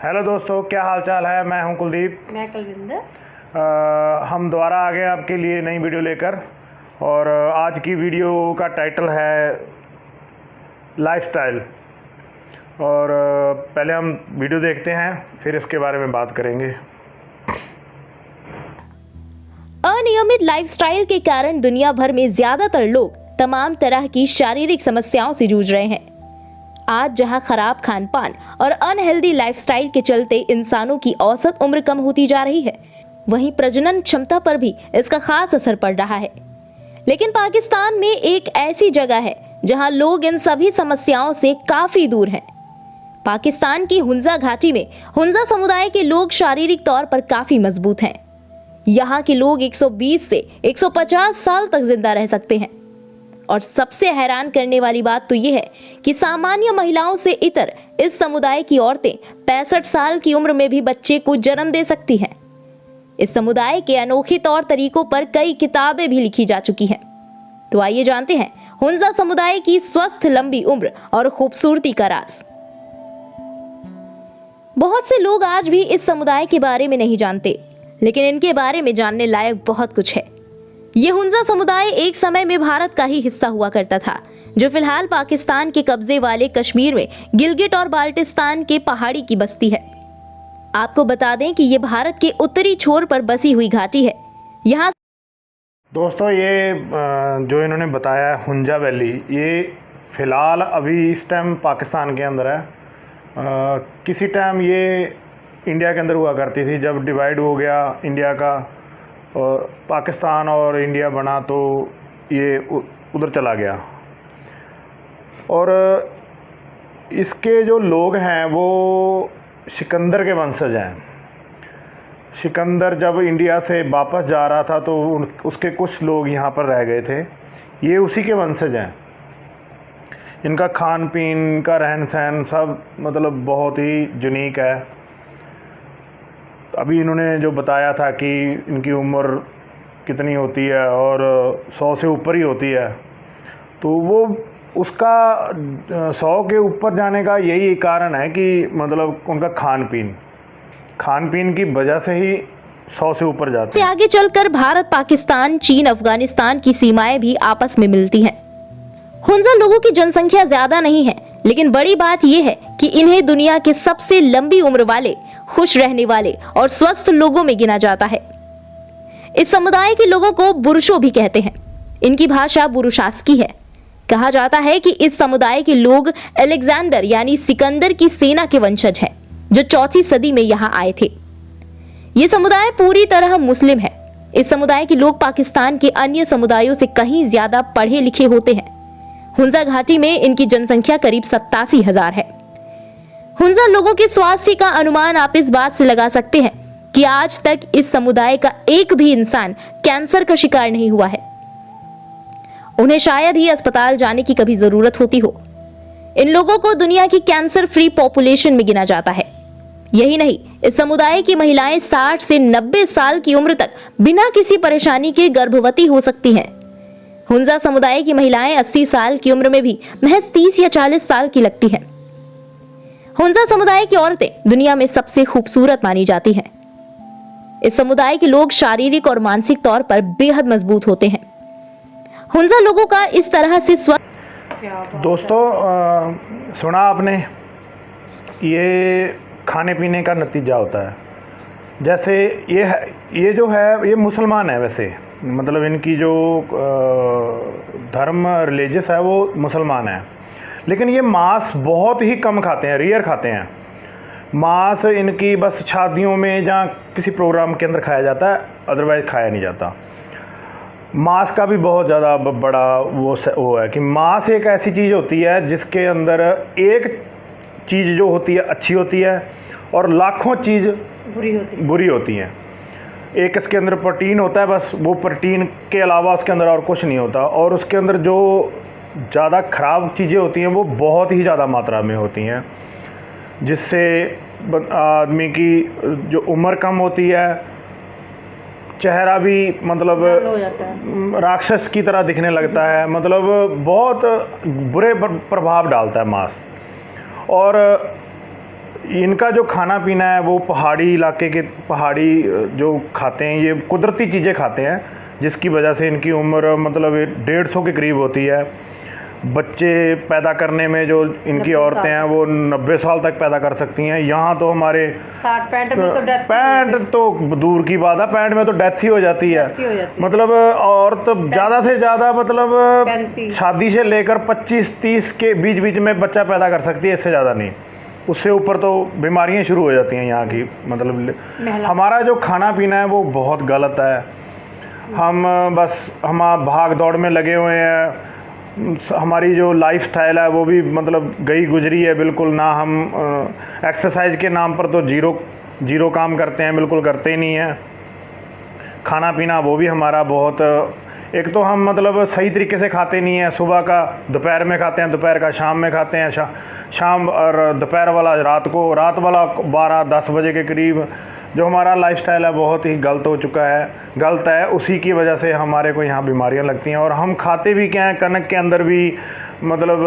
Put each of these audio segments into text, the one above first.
Hello दोस्तों, क्या हाल चाल है। मैं हूं कुलदीप। मैं कुलविंदर। हम दोबारा आ गए आपके लिए नई वीडियो लेकर। और आज की वीडियो का टाइटल है लाइफस्टाइल। और पहले हम वीडियो देखते हैं, फिर इसके बारे में बात करेंगे। अनियमित लाइफस्टाइल के कारण दुनिया भर में ज्यादातर लोग तमाम तरह की शारीरिक समस्याओं से जूझ रहे हैं। आज जहां खराब खान पान और अनहेल्दी लाइफस्टाइल के चलते इंसानों की औसत उम्र कम होती जा रही है, वहीं प्रजनन क्षमता पर भी इसका खास असर पड़ रहा है। लेकिन पाकिस्तान में एक ऐसी जगह है जहां लोग इन सभी समस्याओं से काफी दूर हैं। पाकिस्तान की हुंजा घाटी में हुंजा समुदाय के लोग शारीरिक तौर पर काफी मजबूत हैं। यहाँ के लोग 120 से 150 साल तक जिंदा रह सकते हैं। और सबसे हैरान करने वाली बात तो यह है कि सामान्य महिलाओं से इतर इस समुदाय की औरतें 65 साल की उम्र में भी बच्चे को जन्म दे सकती हैं। इस समुदाय के अनोखे तौर तरीकों पर कई किताबें भी लिखी जा चुकी हैं। तो आइए जानते हैं हुंजा समुदाय की स्वस्थ लंबी उम्र और खूबसूरती का राज। बहुत से लोग आज भी इस समुदाय के बारे में नहीं जानते, लेकिन इनके बारे में जानने लायक बहुत कुछ है। ये हुंजा समुदाय एक समय में भारत का ही हिस्सा हुआ करता था, जो फिलहाल पाकिस्तान के कब्जे वाले कश्मीर में गिलगिट और बाल्टिस्तान के पहाड़ी की बस्ती है। आपको बता दें कि ये भारत के उत्तरी छोर पर बसी हुई घाटी है। यहाँ दोस्तों, ये जो इन्होंने बताया हुंजा वैली, ये फ़िलहाल अभी इस टाइम पाकिस्तान के अंदर है। किसी टाइम ये इंडिया के अंदर हुआ करती थी। जब डिवाइड हो गया इंडिया का और पाकिस्तान और इंडिया बना, तो ये उधर चला गया। और इसके जो लोग हैं वो सिकंदर के वंशज हैं। सिकंदर जब इंडिया से वापस जा रहा था तो उसके कुछ लोग यहाँ पर रह गए थे। ये उसी के वंशज हैं। इनका खान पीन, इनका रहन सहन सब मतलब बहुत ही यूनिक है। अभी इन्होंने जो बताया था कि इनकी उम्र कितनी होती है और 100 से ऊपर ही होती है, तो वो उसका 100 के ऊपर जाने का यही कारण है कि मतलब उनका खान पीन की वजह से ही 100 से ऊपर जाते हैं। आगे चलकर भारत, पाकिस्तान, चीन, अफगानिस्तान की सीमाएं भी आपस में मिलती हैं। हुंजा लोगों की जनसंख्या ज्यादा नहीं है, लेकिन बड़ी बात यह है कि इन्हें दुनिया के सबसे लंबी उम्र वाले, खुश रहने वाले और स्वस्थ लोगों में गिना जाता है। इस समुदाय के लोगों को बुरुशो भी कहते हैं। इनकी भाषा बुरुशास्की है। कहा जाता है कि इस समुदाय के लोग अलेक्जेंडर यानी सिकंदर की सेना के वंशज हैं, जो 4वीं सदी में यहाँ आए थे। ये समुदाय पूरी तरह मुस्लिम है। इस समुदाय के लोग पाकिस्तान के अन्य समुदायों से कहीं ज्यादा पढ़े लिखे होते हैं। हुंजा घाटी में इनकी जनसंख्या करीब 87,000 है। हुंजा लोगों के स्वास्थ्य का अनुमान आप इस बात से लगा सकते हैं कि आज तक इस समुदाय का एक भी इंसान कैंसर का शिकार नहीं हुआ है। उन्हें शायद ही अस्पताल जाने की कभी जरूरत होती हो। इन लोगों को दुनिया की कैंसर फ्री पॉपुलेशन में गिना जाता है। यही नहीं, इस समुदाय की महिलाएं 60 से 90 साल की उम्र तक बिना किसी परेशानी के गर्भवती हो सकती हैं। हुंजा समुदाय की महिलाएं 80 साल की उम्र में भी महज 30 या 40 साल की लगती हैं। हुंजा समुदाय की औरतें दुनिया में सबसे खूबसूरत मानी जाती हैं। इस समुदाय के लोग शारीरिक और मानसिक तौर पर बेहद मजबूत होते हैं। हुंजा लोगों का इस तरह से दोस्तों, सुना आपने, ये खाने पीने का नतीजा होता है। जैसे ये जो है ये मुसलमान है। वैसे मतलब इनकी जो धर्म रिलीजियस है वो मुसलमान है, लेकिन ये मांस बहुत ही कम खाते हैं, रेयर खाते हैं। मांस इनकी बस शादियों में या किसी प्रोग्राम के अंदर खाया जाता है, अदरवाइज खाया नहीं जाता। मांस का भी बहुत ज़्यादा बड़ा वो है कि मांस एक ऐसी चीज़ होती है जिसके अंदर एक चीज़ जो होती है अच्छी होती है और लाखों चीज़ बुरी होती हैं। एक इसके अंदर प्रोटीन होता है, बस वो प्रोटीन के अलावा उसके अंदर और कुछ नहीं होता। और उसके अंदर जो ज़्यादा ख़राब चीज़ें होती हैं वो बहुत ही ज़्यादा मात्रा में होती हैं, जिससे आदमी की जो उम्र कम होती है, चेहरा भी मतलब राक्षस की तरह दिखने लगता है। मतलब बहुत बुरे प्रभाव डालता है मांस। और इनका जो खाना पीना है वो पहाड़ी इलाके के पहाड़ी जो खाते हैं, ये कुदरती चीज़ें खाते हैं, जिसकी वजह से इनकी उम्र मतलब 150 के करीब होती है। बच्चे पैदा करने में जो इनकी औरतें हैं वो 90 साल तक पैदा कर सकती हैं। यहाँ तो हमारे 60-65 में तो डेथ, 65 तो दूर की बात है, 65 में तो डेथ ही हो जाती है। मतलब औरत ज़्यादा से ज़्यादा मतलब शादी से लेकर 25-30 के बीच में बच्चा पैदा कर सकती है, इससे ज़्यादा नहीं। उससे ऊपर तो बीमारियां शुरू हो जाती हैं यहाँ की। मतलब हमारा जो खाना पीना है वो बहुत गलत है। हम बस भाग दौड़ में लगे हुए हैं। हमारी जो लाइफस्टाइल है वो भी मतलब गई गुजरी है बिल्कुल ना। हम एक्सरसाइज के नाम पर तो जीरो काम करते हैं, बिल्कुल करते ही नहीं हैं। खाना पीना वो भी हमारा बहुत, एक तो हम मतलब सही तरीके से खाते नहीं हैं। सुबह का दोपहर में खाते हैं, दोपहर का शाम में खाते हैं, शाम और दोपहर वाला रात को, रात वाला 12-10 बजे के करीब। जो हमारा लाइफस्टाइल है बहुत ही गलत हो चुका है, गलत है। उसी की वजह से हमारे को यहाँ बीमारियाँ लगती हैं। और हम खाते भी क्या हैं, कनक के अंदर भी मतलब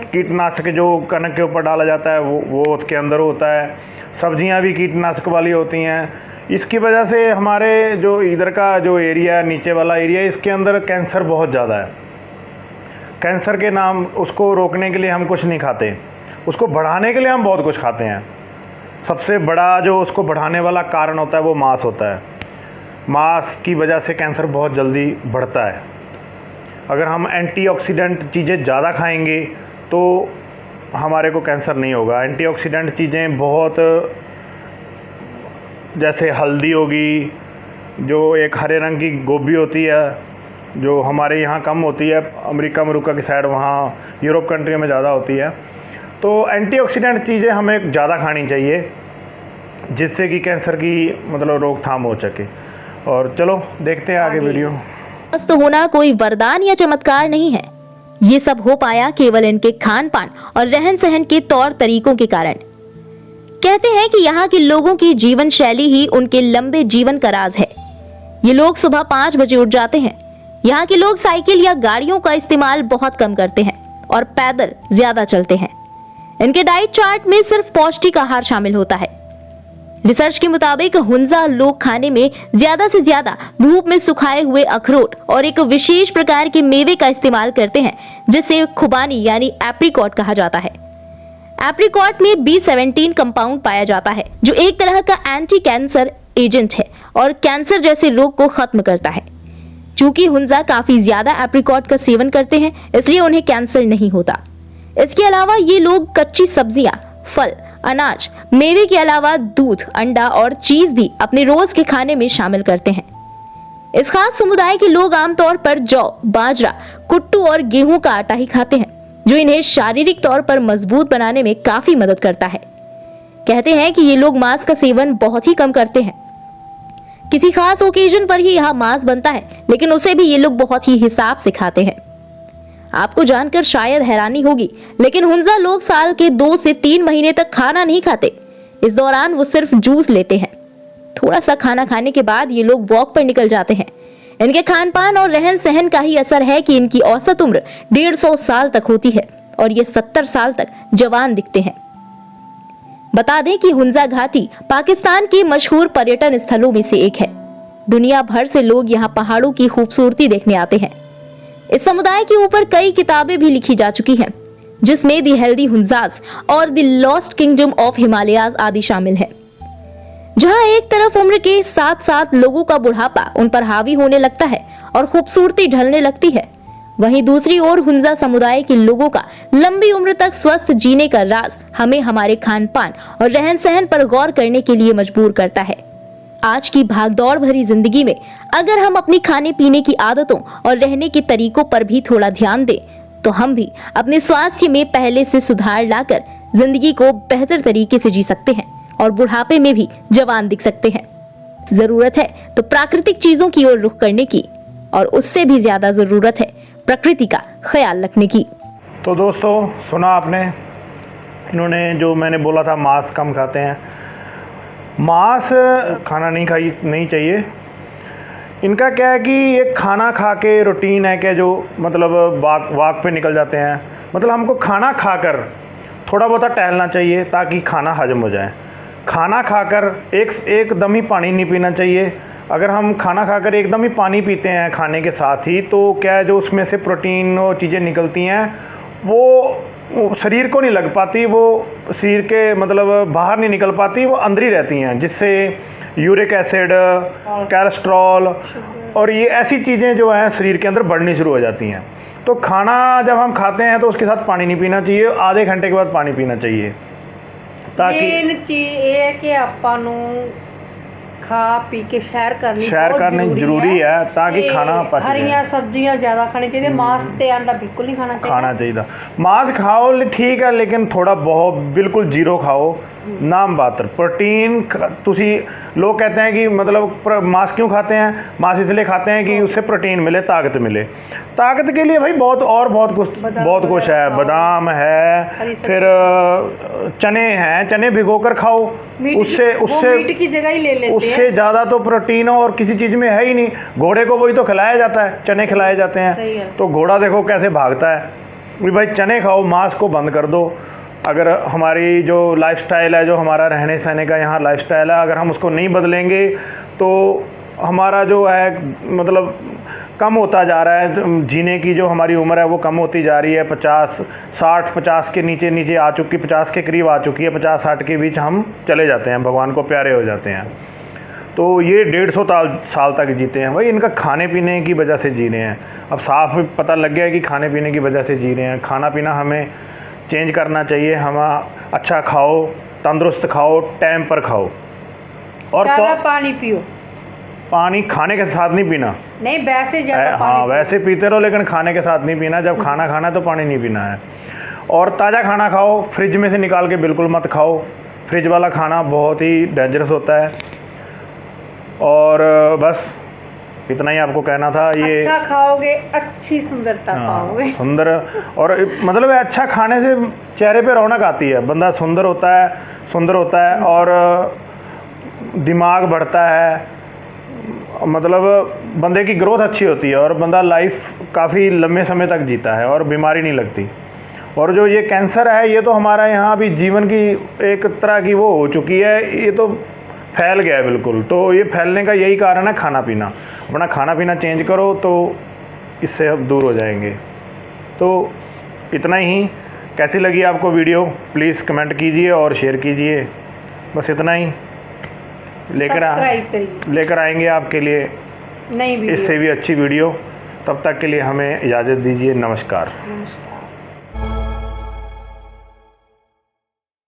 कीटनाशक जो कनक के ऊपर डाला जाता है वो उसके अंदर होता है। सब्जियाँ भी कीटनाशक वाली होती हैं। इसकी वजह से हमारे जो इधर का जो एरिया है, नीचे वाला एरिया, इसके अंदर कैंसर बहुत ज़्यादा है। कैंसर के नाम, उसको रोकने के लिए हम कुछ नहीं खाते, उसको बढ़ाने के लिए हम बहुत कुछ खाते हैं। सबसे बड़ा जो उसको बढ़ाने वाला कारण होता है वो मांस होता है। मांस की वजह से कैंसर बहुत जल्दी बढ़ता है। अगर हम एंटीऑक्सीडेंट चीज़ें ज़्यादा खाएंगे तो हमारे को कैंसर नहीं होगा। एंटीऑक्सीडेंट चीज़ें बहुत, जैसे हल्दी होगी, जो एक हरे रंग की गोभी होती है जो हमारे यहाँ कम होती है, अमेरिका की साइड, वहाँ यूरोप कंट्री में ज़्यादा होती है। तो एंटीऑक्सीडेंट चीज़ें हमें ज़्यादा खानी चाहिए, जिससे कि कैंसर की मतलब रोकथाम हो सके। और चलो देखते हैं आगे वीडियो। स्वस्थ होना कोई वरदान या चमत्कार नहीं है। ये सब हो पाया केवल इनके खान पान और रहन सहन के तौर तरीकों के कारण। कहते हैं कि यहाँ के लोगों की जीवन शैली ही उनके लंबे जीवन का राज है। ये लोग सुबह 5 बजे उठ जाते हैं। यहाँ के लोग साइकिल या गाड़ियों का इस्तेमाल बहुत कम करते हैं और पैदल ज्यादा चलते हैं। इनके डाइट चार्ट में सिर्फ पौष्टिक आहार शामिल होता है। रिसर्च के मुताबिक हुंजा लोग खाने में ज्यादा से ज्यादा धूप में सुखाए हुए अखरोट और एक विशेष प्रकार के मेवे का इस्तेमाल करते हैं, जिसे खुबानी यानी एप्रिकॉट कहा जाता है। एप्रिकॉट में B17 कंपाउंड पाया जाता है, जो एक तरह का एंटी कैंसर एजेंट है और कैंसर जैसे रोग को खत्म करता है। चूंकि हुंजा काफी ज्यादा एप्रिकॉट का सेवन करते हैं, इसलिए उन्हें कैंसर नहीं होता। इसके अलावा ये लोग कच्ची सब्जियां, फल, अनाज, मेवे के अलावा दूध, अंडा और चीज भी अपने रोज के खाने में शामिल करते हैं। इस खास समुदाय के लोग आमतौर पर जौ, बाजरा, कुट्टू और गेहूं का आटा ही खाते हैं, जो इन्हें शारीरिक तौर पर मजबूत बनाने में काफी मदद करता है। कहते हैं कि ये लोग मांस का सेवन बहुत ही कम करते हैं। किसी खास ओकेजन पर ही यहाँ मांस बनता है, लेकिन उसे भी ये लोग बहुत ही हिसाब से खाते हैं। आपको जानकर शायद हैरानी होगी, लेकिन हुंजा लोग साल के 2 से 3 महीने तक खाना नहीं खाते। इस दौरान वो सिर्फ जूस लेते हैं। थोड़ा सा खाना खाने के बाद ये लोग वॉक पर निकल जाते हैं। इनके खान पान और रहन सहन का ही असर है कि इनकी औसत उम्र 150 साल तक होती है और ये 70 साल तक जवान दिखते हैं। बता दें कि हुंजा घाटी पाकिस्तान के मशहूर पर्यटन स्थलों में से एक है। दुनिया भर से लोग यहाँ पहाड़ों की खूबसूरती देखने आते हैं। इस समुदाय के ऊपर कई किताबें भी लिखी जा चुकी हैं, जिसमें दी हेल्दी हुंजास और the lost kingdom of Himalayas आदि शामिल है। जहां एक तरफ उम्र के साथ साथ लोगों का बुढ़ापा उन पर हावी होने लगता है और खूबसूरती ढलने लगती है, वहीं दूसरी ओर हुंजा समुदाय के लोगों का लंबी उम्र तक स्वस्थ जीने का राज हमें हमारे खान पान और रहन सहन पर गौर करने के लिए मजबूर करता है। आज की भागदौड़ भरी जिंदगी में अगर हम अपनी खाने पीने की आदतों और रहने के तरीकों पर भी थोड़ा ध्यान दें, तो हम भी अपने स्वास्थ्य में पहले से सुधार लाकर जिंदगी को बेहतर तरीके से जी सकते हैं और बुढ़ापे में भी जवान दिख सकते हैं। जरूरत है तो प्राकृतिक चीजों की ओर रुख करने की, और उससे भी ज्यादा जरूरत है प्रकृति का ख्याल रखने की। तो दोस्तों, सुना आपने, इन्होंने जो मैंने बोला था मांस कम खाते हैं। मांस खाना नहीं चाहिए। इनका क्या है कि एक खाना खा के रूटीन है क्या, जो मतलब वाक पे निकल जाते हैं। मतलब हमको खाना खाकर थोड़ा बहुत टहलना चाहिए ताकि खाना हजम हो जाए। खाना खाकर एकदम ही पानी नहीं पीना चाहिए। अगर हम खाना खाकर एकदम ही पानी पीते हैं खाने के साथ ही, तो क्या है, जो उसमें से प्रोटीन और चीज़ें निकलती हैं वो शरीर को नहीं लग पाती, वो शरीर के मतलब बाहर नहीं निकल पाती, वो अंदर ही रहती हैं, जिससे यूरिक एसिड, कोलेस्ट्रॉल और ये ऐसी चीज़ें जो हैं शरीर के अंदर बढ़नी शुरू हो जाती हैं। तो खाना जब हम खाते हैं तो उसके साथ पानी नहीं पीना चाहिए, आधे घंटे के बाद पानी पीना चाहिए, ताकि मेन चीज़ ये है कि ਆਪਾਂ ਨੂੰ खा पी के सैर करनी जरूरी है ताकि खाना पच जाए। हरियां सब्जियां ज़्यादा खानी चाहिए, मांस ते अंडा बिल्कुल नहीं खाना चाहिए। मांस खाओ ठीक है, लेकिन थोड़ा बहुत बिल्कुल जीरो खाओ, नाम मात्र। प्रोटीन लोग कहते हैं कि मतलब मांस क्यों खाते हैं, मांस इसलिए खाते हैं कि उससे प्रोटीन मिले, ताकत मिले। ताकत के लिए भाई बहुत कुछ है, बादाम है, फिर चने हैं, चने भिगो कर खाओ, उससे मीट की जगह ही ले लेते हैं। उससे ज़्यादा तो प्रोटीन और किसी चीज़ में है ही नहीं। घोड़े को वही तो खिलाया जाता है, चने खिलाए जाते हैं, तो घोड़ा देखो कैसे भागता है। भाई चने खाओ, मांस को बंद कर दो। अगर हमारी जो लाइफस्टाइल है, जो हमारा रहने सहने का यहाँ लाइफस्टाइल है, अगर हम उसको नहीं बदलेंगे तो हमारा जो है मतलब कम होता जा रहा है, जीने की जो हमारी उम्र है वो कम होती जा रही है। 50 के नीचे आ चुकी, 50 के करीब आ चुकी है, 50-60 के बीच हम चले जाते हैं, भगवान को प्यारे हो जाते हैं। तो ये 150 साल तक जीते हैं भाई, इनका खाने पीने की वजह से जी रहे हैं। अब साफ पता लग गया है कि खाने पीने की वजह से जी रहे हैं। खाना पीना हमें चेंज करना चाहिए, हम अच्छा खाओ, तंदुरुस्त खाओ, टाइम पर खाओ, और पानी पियो। पानी खाने के साथ नहीं पीना, नहीं वैसे ज़्यादा हाँ वैसे पीते रहो, लेकिन खाने के साथ नहीं पीना। जब खाना खाना है तो पानी नहीं पीना है। और ताज़ा खाना खाओ, फ्रिज में से निकाल के बिल्कुल मत खाओ, फ्रिज वाला खाना बहुत ही डेंजरस होता है। और बस इतना ही आपको कहना था। ये अच्छा खाओगे, अच्छी सुंदरता पाओगे। सुंदर, और मतलब अच्छा खाने से चेहरे पे रौनक आती है, बंदा सुंदर होता है और दिमाग बढ़ता है, मतलब बंदे की ग्रोथ अच्छी होती है, और बंदा लाइफ काफ़ी लंबे समय तक जीता है और बीमारी नहीं लगती। और जो ये कैंसर है, ये तो हमारा यहाँ अभी जीवन की एक तरह की वो हो चुकी है, ये तो फैल गया है बिल्कुल। तो ये फैलने का यही कारण है खाना पीना। अपना खाना पीना चेंज करो तो इससे हम दूर हो जाएंगे। तो इतना ही। कैसी लगी आपको वीडियो, प्लीज़ कमेंट कीजिए और शेयर कीजिए। बस इतना ही लेकर आएंगे आपके लिए नई वीडियो, इससे भी अच्छी वीडियो। तब तक के लिए हमें इजाज़त दीजिए। नमस्कार।